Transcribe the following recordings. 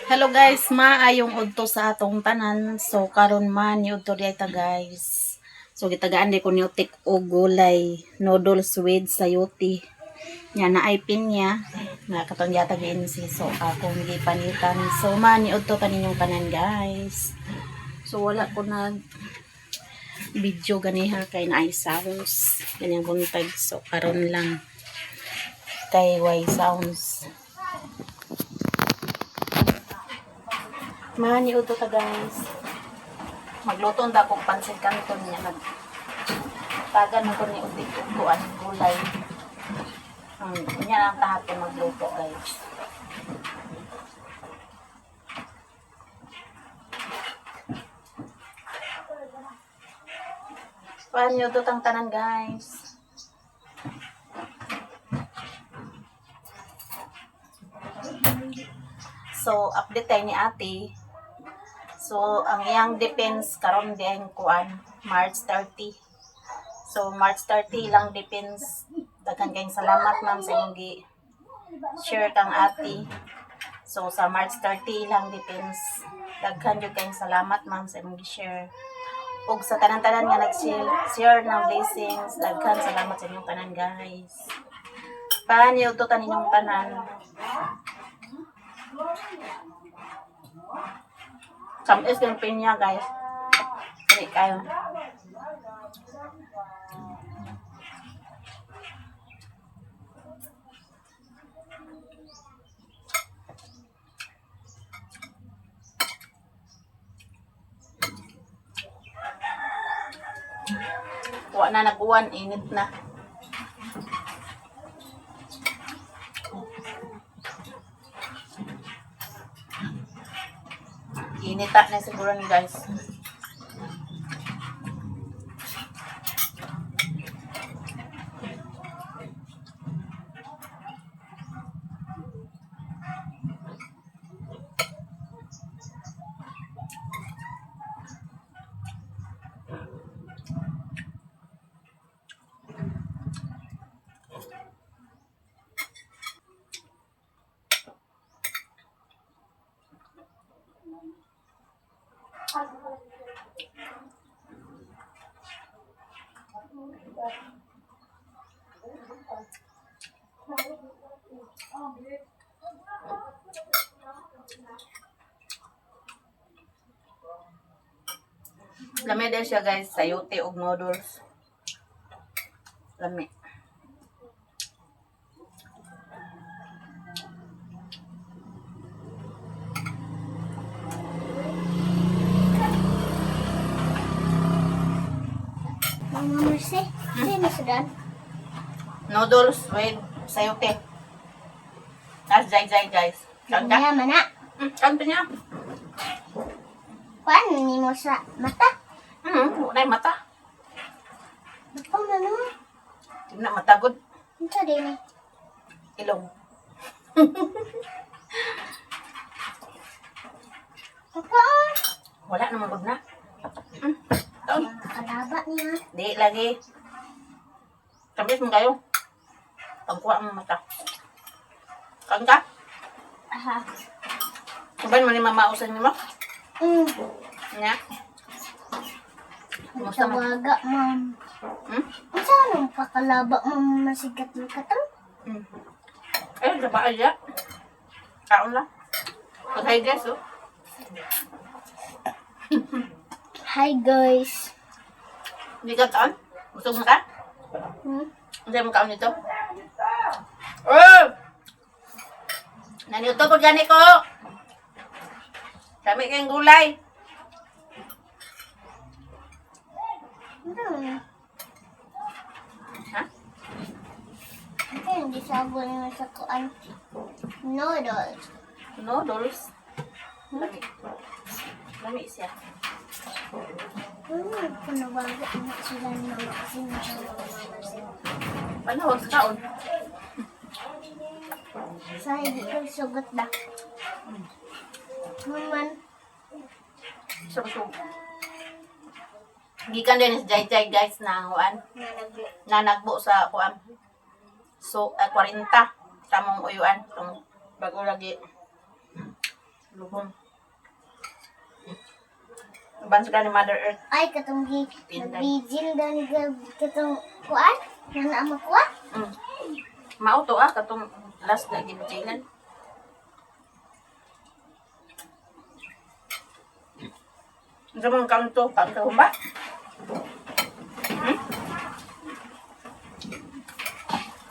Hello guys, maayong udto sa atong tanan. So karon man ni udto dayta guys. So gitagaan di ko niutik og gulay, noodles with sayote. Nya na ay pinya, na katong yata si so akong gipanitan. So man ni udto kaninyong tanan guys. So wala ko nag video ganiha kay na ay sounds. Ganyang buntag. So karon lang kay way sounds. Mani uto ta guys. Magluto nda kog pansit canton niya nag tagan mo ko ni utik kuan gulay. Nya lang tahat ko magluto guys. Paano uto tang tanan guys. So update tayo ni ate. So, ang iyang defense karon din kuan March 30. So, March 30 lang defense. Daghan kayong salamat ma'am sa imong share kang ate. So, sa March 30 lang defense. Daghan jud kayong salamat ma'am sa imong share. Ug sa tanan-tanan nga nag-share ng blessings, daghan salamat sa inyong tanan guys. Paano to ninyong tanan? Samis yung pinya guys. Hindi kayo. Kuha na nag-uwan, init na. Inita na siguro ni guys. Lami din siya guys, sayote og noodles. Lami. Mama Mercy, sino sudan? Noodles with sayote. That's jay guys. Kanta? Kanya mana? Kanta niya. Paano ni mo sa mata? Wala yung mata. Ba't ano? Hindi na matagod. Ito din eh. Ilong. Papa! Wala naman gud na. Taon. Kalaba niya. Di lagi. Tamis mo kayo. Pagkuha mo mata. Kanta? Aha. Sabahin mo ni mama usan mo? Nya? Kumusta mo? Tawaga, ma'am. Ang saan pakalaba mo masigat yung katang? Eh, diba aja? Kaon lang. Pag-hi guys, oh. Hi guys. Hindi ka taon? Gusto mo ka? Hindi mo kaon nito? Oh! Naniuto po dyan ko! Kami kayong gulay. Ha? Ito yung disabon nga sa kuan. Noodles. Noodles. Lami. Lami siya. Panawaga na sila ng mga kasino sa mga Mercy. Paano huwag sa kaon? Sa hindi ko sugot na. Naman. Sub-sub. Gikan din si Jay guys na kuan. Na nagbo sa kuan. So, 40. Tamong uyuan. Bago lagi. Lubong. Bansa ka ni Mother Earth. Ay, katong Pindan. nabigil dan katong kuan? Nana ang makuha? Mm. Mauto ah, katong last na gibijilan. Ano mong kanto? Kanto ba? Hmm?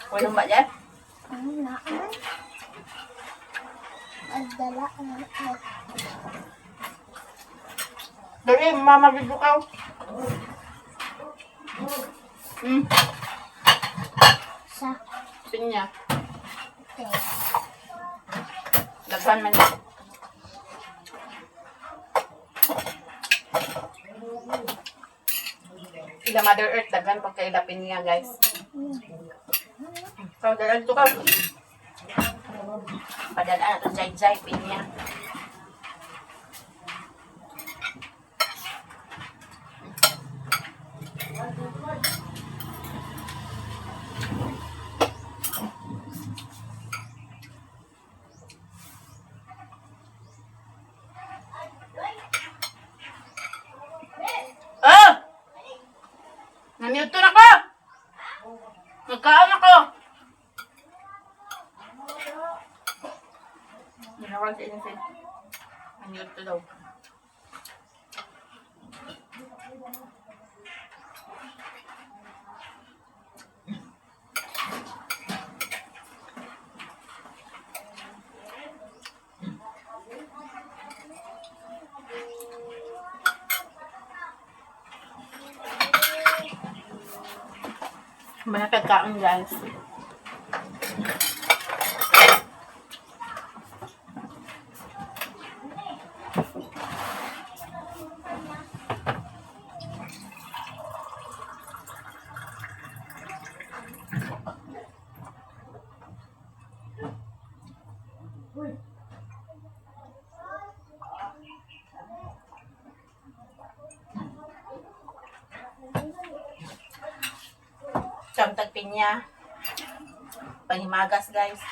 Walang ba dyan? Ano na naman? Agdala ang Dali, mama bidyo ka. sa Pinya. te. Lagpan man. Ila Mother Earth, daghan pag kailapin niya, guys. So, dalag to ka. Padala ito, jay-jay, pinya. Oh! Nanito na ko! Nagkaan ako! Ginawal sa insin. Nanito daw. Mga pagkain, guys. Samtag pinya. Panghimagas, guys.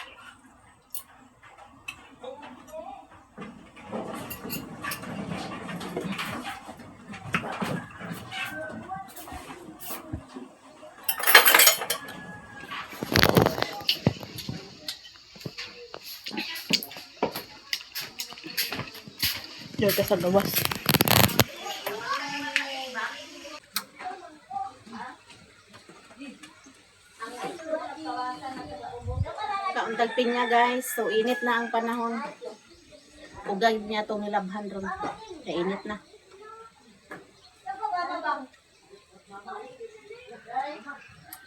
Diyan ka sa gawas. Kauntag pinya, guys. So, init na ang panahon. Ugay niya itong nilabhan ron. Kaya init na.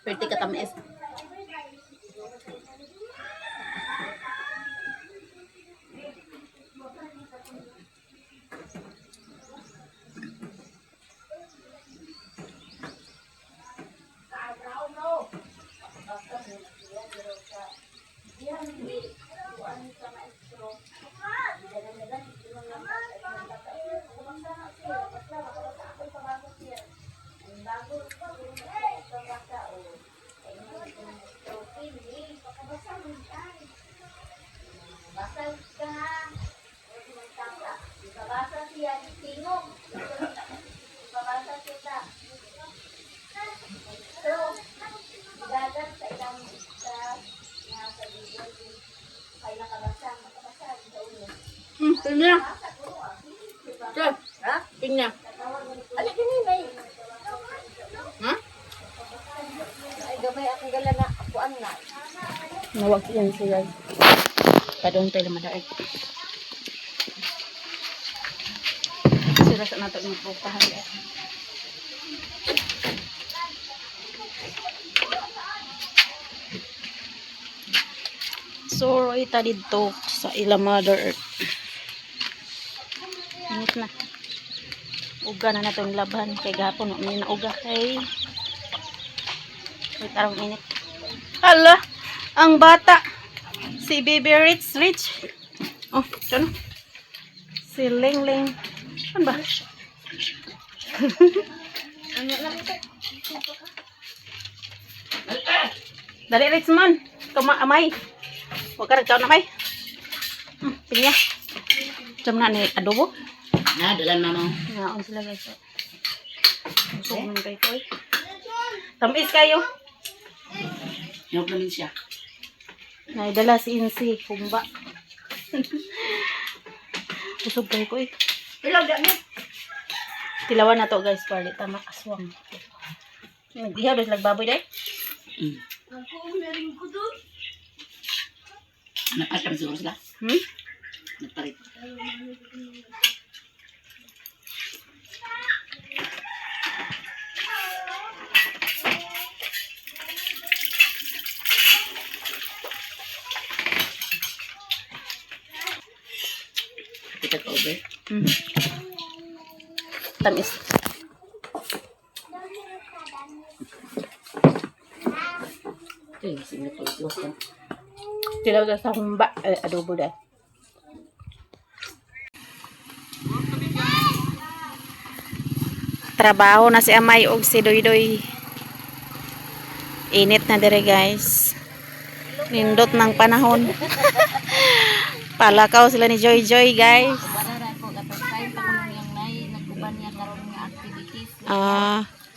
Pwede ka tamis. Pinya. Ha? Pinya. Ano din may? Ha? Ay gamay akong gala na kuan na. Nawag yan siya. Padong tayo Mother Earth. Sira sa nato ng pupahan. So, ita dito sa ila Mother Earth. Init na. Uga na nato yung laban. Kay gapon, may nauga kay... Wait, arang init. Hala! Ang bata! Si Baby Rich. Oh, ano? Si Ling Ling. Ano ba? Ano lang ito? Dali, Richmond. Amay. Huwag ka rin na may. Pinya. Jam na ni adobo. Na, dalan mama. Naon sila guys. Busog man kay ko. Tamis kayo. Yung namin siya. Naidala si Insi, kumba. Busog kay ko. Ilaw dyan eh. Tilawan na to guys, para tama aswang. Nag-ihaw dos lagbaboy day. Napalit kami siguro sila. Nagpalit. Kita ka over. Tamis. Okay, sige po. Close lang. Tilaw sa kumba, adobo day. Trabaho na si Amay og si Doydoy. Init na dire guys. Nindot ng panahon. Palakaw sila ni Joy Joy guys.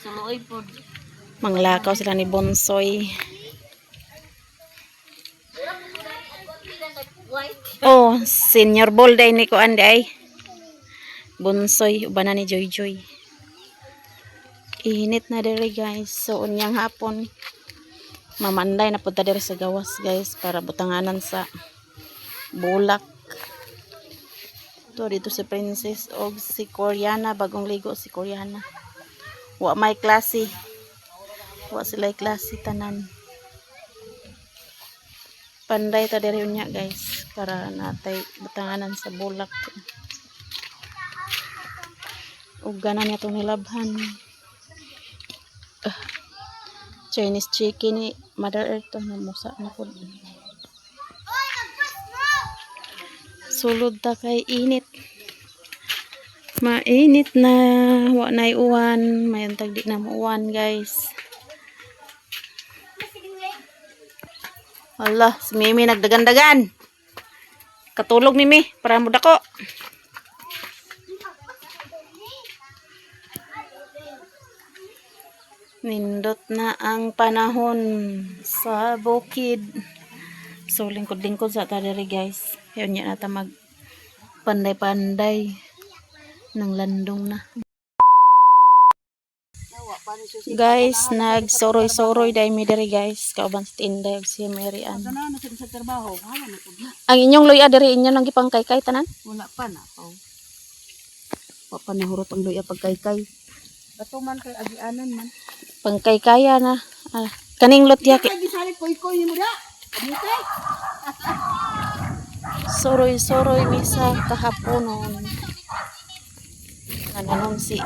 Suloy po. Manglakaw sila ni Bonsoy. Oh, senior ball day ni ko anday. Bonsoy uban na ni Joy Joy. Init na dire guys. So unyang hapon mamanday na punta dire sa gawas guys para butanganan sa bulak. To dito si Princess og si Koreana, bagong ligo si Koreana. Wa may klase. Wa sila klase tanan. Panday ta diri unya guys para natay butanganan sa bulak. Ug ganan niya tong nilabhan. Chinese chicken ni Mother Earth to na musa na pud. Sulod ta kay init. Mainit na, wa nay uwan, mayon tag di na mo uwan guys. Allah, si Mimi nagdagan-dagan. Katulog Mimi para mo dako. Nindot na ang panahon sa bukid. So lingkod-lingkod sa tadiri guys. Yun yan nata mag panday-panday ng landong na. Guys, nag-soroy-soroy dahil mi diri guys. Kauban sa tinday si Mary Ann. Sana na sa trabaho. Ang inyong luya diri inyo nang gipangkay-kay tanan? Wala pa na. Papanahurot ang luya pagkaykay. Bato man kay agianan man. Pangkay-kaya na. Kaning lutya ki. Gisali koy-koy mo da. Amite. Soroy-soroy mi sa kahaponon. Nananom si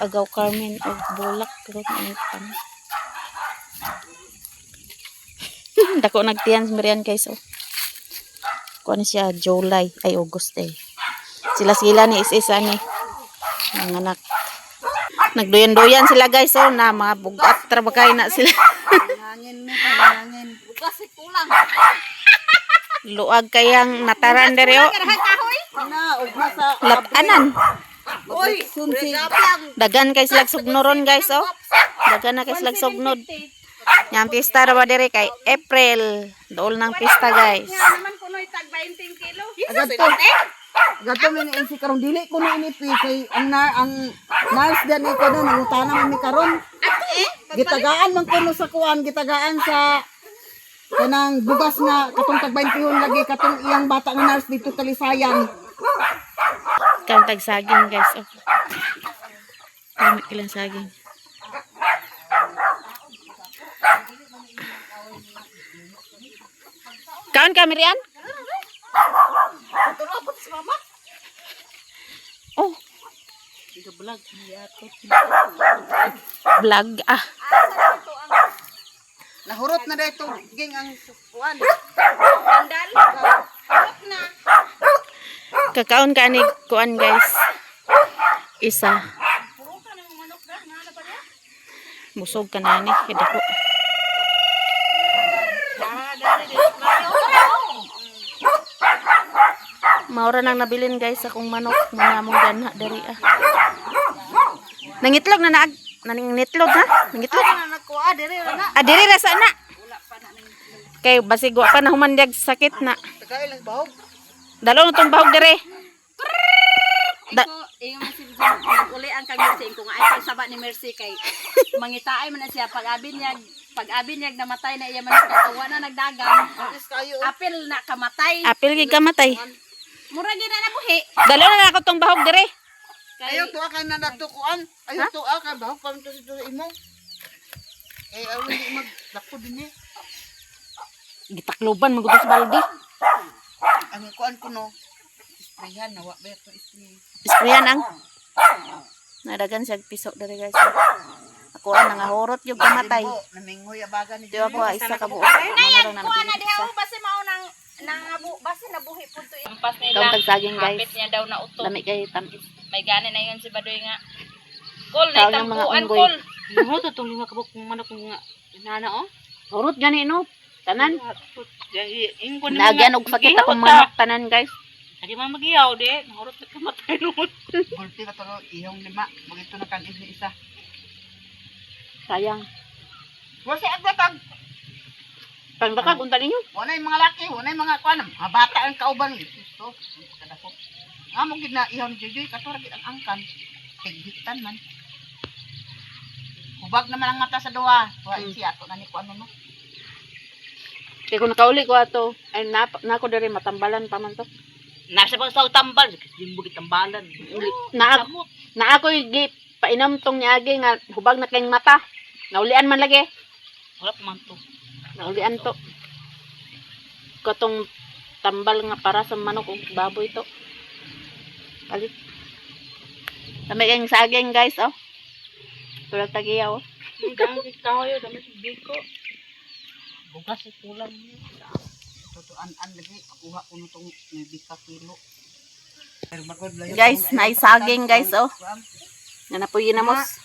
Agaw Carmen og bulak pero manipan. Dako nagtiyan si Marian guys oh. Kuan siya July ay August eh. Sila ni isa ni mga anak. Nagdoyan-doyan sila guys oh na mga bugat trabakay na sila. Hangin mo hangin. Bukas kulang. Luag kayang nataran dere oh. Na og sa Latanan. oy sunsi. Dagan kay sila sugnoron guys oh. Dagan na kay sila sugnod. Yang pista ra ba dere kay April. Dool ng pista guys. Naman kunoy tag 20 kilo. Gato mi ni si karong dili ko na inipi kay ang nurse dan ko no nangutana man mi karon. Gitagaan man kuno sa kuan, gitagaan sa kanang bugas nga katong tag 21 lagi katong iyang bata nga nurse dito Talisayan. Kan tag saging guys oh. Kami ilang saging. Kaon ka Mirian? Oh. Vlog. Vlog ah. Nahurot na dito ging ang kuan. Sandal. Hurot na. Kakaon ka ni kuan guys. Isa. Busog ka na ni kidako. Maura nang nabilin guys akong manok nga namong ganha diri ah. Nangitlog na naag. Nangitlog ha? Nangitlog. Nakuha dire na. Ah, diri ra sa na. Kay basig wa pa na humandyag sakit na. Tagay lang bahog. Dalo na tong bahog dire. Da Ingon man si uli ang kag Mercy ko nga ay pagsaba ni Mercy kay mangitaay man na siya pag-abi niyag namatay na iya man katuwa na nagdagan. Yes kayo. Apil na kamatay. apil gid kamatay. Mura gid na nabuhi. Dalo na ako tong bahog dire. Ayaw tuwa kay nanatukuan. Ayaw tuwa kay bahog pa to sa imo. Eh aw hindi magdako din eh. Gitakloban magud sa balde. Ang kuan ko no. Sprayan nawa ba to spray. Sprayan ang. Nadagan siya piso dire guys. Ako ang nangahurot yung kamatay. Namingoy abaga ni Di ako isa ka buo. Ano na Kuha na diha isa. basi mao nang basi nabuhi pud to. Ampas Ikaw tagsaging guys. Kapit niya daw na uto. Lami kay tamis. May gani na yun si Badoy nga. Kol Tawag na ng mga tampuan unggoy. kol. Mo to tong lima kabuk kung manok nga inana oh. Hurot gani no. Tanan. Ingon ni Nagyan og sakit akong manok tanan guys. Di man magiyaw de, nahurot na kamatay noon. Bulti ka to ihong lima. Magito na kan isa. Sayang. Wala agdatag. Pangdakag unta ninyo. Wala yung mga laki, wala yung mga kuan. Mga bata ang kauban. Gusto. Kadako. Amo gid na ihong Jojoy kato ra gid ang angkan. Tighitan man. Hubag naman ang mata sa duwa. Wa siya ato na ni kuan no. Kay kung nakauli ko ato, ay nako diri matambalan pa man to. Nasa pang sa tambal, di mo gitambalan. Na ako gi painom tong niagi nga hubag na kayong mata. Naulian man lagi. Wala pa man to. Naulian to. Katong tambal nga para sa manok ug baboy to. Palit. Dami kayong saging guys oh. Tulad tagiya oh. Ang dami kahoy, dami sa biko. Bugas ay kulang niya. Tutuan-an lagi akuha ko nitong 9 kilo. Guys, naisaging guys oh. Nga napuy na mos.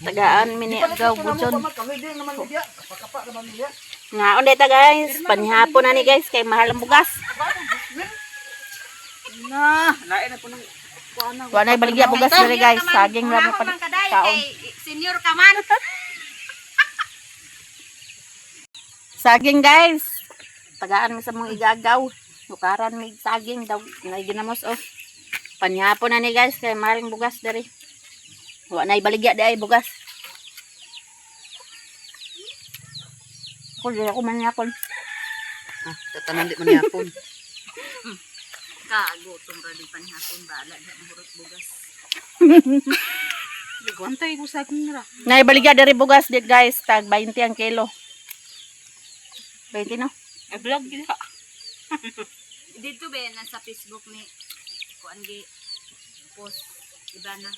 Tagaan mini agaw budyon. Nga onde ta guys, panihapon na ni guys kay mahal ang bugas. Na, lain na po ng kuan na. Wa na baligya bugas diri guys, saging ra pa man kaday kaon. kay senior ka man. Saging guys. Tagaan mi sa mong igagaw. Nukaran mi saging daw na ginamos oh. Panihapon na ni guys kay mahal ang bugas diri. Wa na baligya di ay bugas. Kul ako man yapon. Tatanan di man yapon. Kagutom ra di panihapon bala na hurot bugas. Guantay ko sa akin ra. Na baligya diri bugas dit guys, tag 20 ang kilo. 20 no? Ay vlog gid ha. Dito ba nasa Facebook ni kuan gi post iba na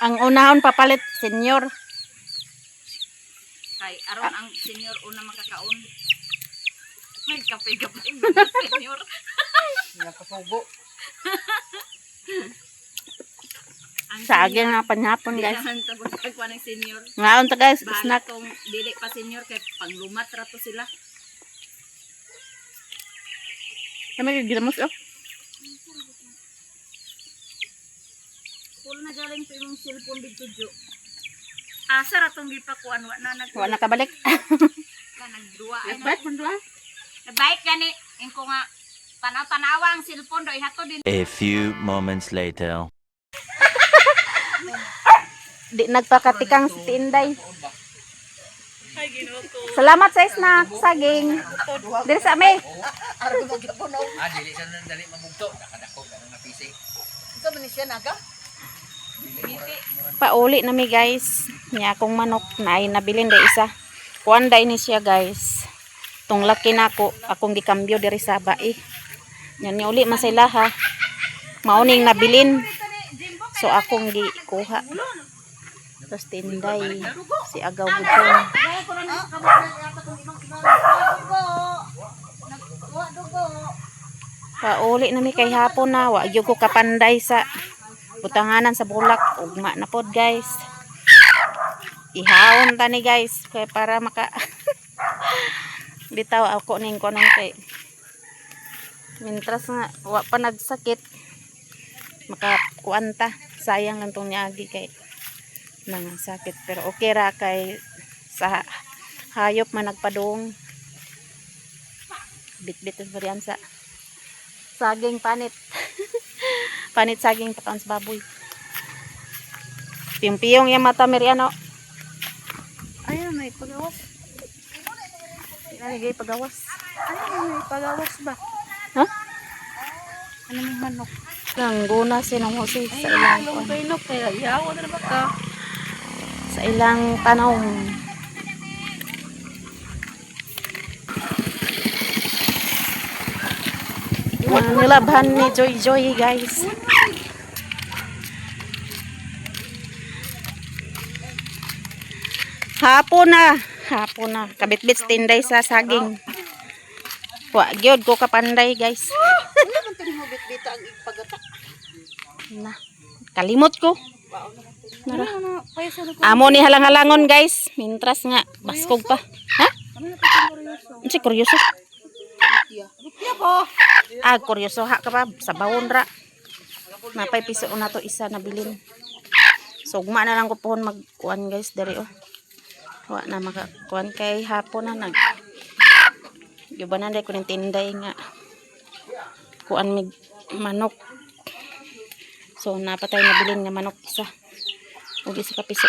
Ang unahon papalit senior. kay aron ang senior una makakaon. May kape-kape mga senior. Nakasugo. Ang Saging nga panihapon guys. Kailangan tabang kuan ng senior. Ngaon ta guys, Bahala snack. tong dili pa senior kay panglumat ra to sila. Kami ginamos oh. Full na galing sa imong cellphone dito jo. Asa ra tong gipakuan wa na Wa na kabalik. nagduwa ay Ba't man duha? Nabayit gani ingko nga tanaw-tanawa ang cellphone do ihato din. A few moments later. Di nagpakatikang si Tinday. Salamat sa snack, saging. Diri sa ame. Dili siya nang dali mamugto, nakadako ka nga pising. Ito man siya naga. Pauli na mi guys. Nya akong manok na ay nabilin day isa. Kuan day ni siya guys. Tung laki na ako, akong gikambyo diri sa bai. Nya ni uli man sila ha. Mauning nabilin. So akong gikuha. Tapos Tinday si Agaw Budyon. Pauli na mi kay hapon na. Wa gyud ko kapanday sa butanganan sa bulak. Ugma na pod guys. Ihawon ta ni guys. Kaya para maka bitaw ako ning konong kay Mintras nga wa pa nagsakit makakuanta. Sayang lang tong niagi kay nang sakit pero okay ra kay sa hayop man nagpadung. Bit-bit ang variansa. Saging panit. Panit saging pataon sa baboy. Piyong-piyong yung mata Meriano. Ayun, may pagawas. Ilalagay pagawas. Ayun, may pagawas ba? Ha? Ano may manok? Langguna sinong Jose sa ilang Ang kainok kaya yawa na ba ka? sa ilang tanong. Mga nilabhan ni Joy Joy guys. Hapon na. Kabit-bit tinday sa saging. Wa gyud ko kapanday guys. Ano man tani mo bitbita ang ipagata? Na. Kalimot ko. Nara. Amo ni halang-halangon guys. Mintras nga baskog pa. Ha? Si kuryoso. Kuryoso ha ka pa sa bawon ra. Napay piso na to isa na bilin. Sugma na lang ko pohon magkuan guys dari oh. Wa na makakuan kay hapon na nag. Yubanan day ko ning tinday nga. Kuan mig manok. So napatay na bilin nga manok isa. Ug isa ka piso.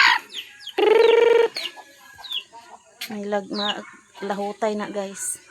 May lahutay na guys.